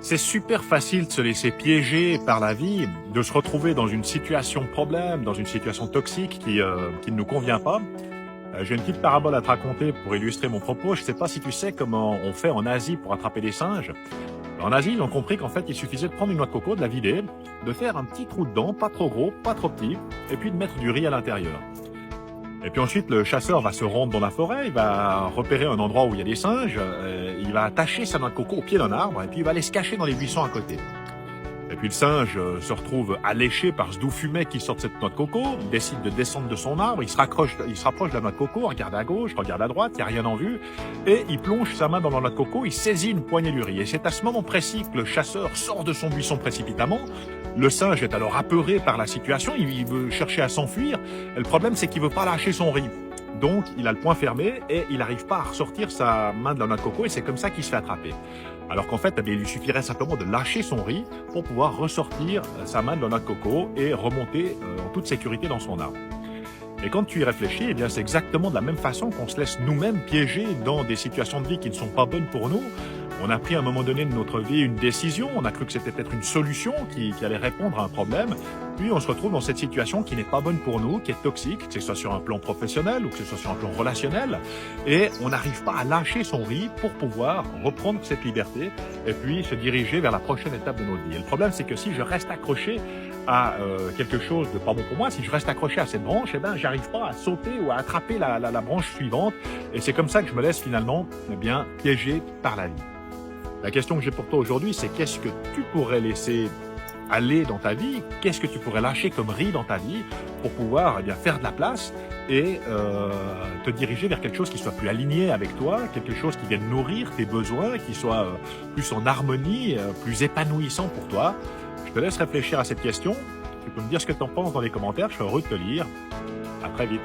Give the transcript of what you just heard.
C'est super facile de se laisser piéger par la vie, de se retrouver dans une situation de problème, dans une situation toxique qui ne nous convient pas. J'ai une petite parabole à te raconter pour illustrer mon propos. Je ne sais pas si tu sais comment on fait en Asie pour attraper des singes. En Asie, ils ont compris qu'en fait, il suffisait de prendre une noix de coco, de la vider, de faire un petit trou dedans, pas trop gros, pas trop petit, et puis de mettre du riz à l'intérieur. Et puis ensuite, le chasseur va se rendre dans la forêt, il va repérer un endroit où il y a des singes, il va attacher sa noix de coco au pied d'un arbre, et puis il va aller se cacher dans les buissons à côté. Et puis le singe se retrouve alléché par ce doux fumet qui sort de cette noix de coco, il décide de descendre de son arbre, il se rapproche de la noix de coco, regarde à gauche, regarde à droite, il n'y a rien en vue, et il plonge sa main dans la noix de coco, il saisit une poignée du riz. Et c'est à ce moment précis que le chasseur sort de son buisson précipitamment. Le singe est alors apeuré par la situation, il veut chercher à s'enfuir, et le problème c'est qu'il veut pas lâcher son riz. Donc, il a le poing fermé et il n'arrive pas à ressortir sa main de la noix de coco et c'est comme ça qu'il se fait attraper. Alors qu'en fait, il lui suffirait simplement de lâcher son riz pour pouvoir ressortir sa main de la noix de coco et remonter en toute sécurité dans son arbre. Et quand tu y réfléchis, eh bien, c'est exactement de la même façon qu'on se laisse nous-mêmes piéger dans des situations de vie qui ne sont pas bonnes pour nous. On a pris à un moment donné de notre vie une décision, on a cru que c'était peut-être une solution qui allait répondre à un problème, puis on se retrouve dans cette situation qui n'est pas bonne pour nous, qui est toxique, que ce soit sur un plan professionnel ou que ce soit sur un plan relationnel, et on n'arrive pas à lâcher son riz pour pouvoir reprendre cette liberté et puis se diriger vers la prochaine étape de notre vie. Et le problème, c'est que si je reste accroché à quelque chose de pas bon pour moi, si je reste accroché à cette branche, eh ben, j'arrive pas à sauter ou à attraper la branche suivante, et c'est comme ça que je me laisse finalement, eh bien, piéger par la vie. La question que j'ai pour toi aujourd'hui, c'est qu'est-ce que tu pourrais laisser aller dans ta vie? Qu'est-ce que tu pourrais lâcher comme riz dans ta vie pour pouvoir eh bien, faire de la place et te diriger vers quelque chose qui soit plus aligné avec toi, quelque chose qui vienne nourrir tes besoins, qui soit plus en harmonie, plus épanouissant pour toi? Je te laisse réfléchir à cette question. Tu peux me dire ce que tu en penses dans les commentaires, je serai heureux de te lire. À très vite.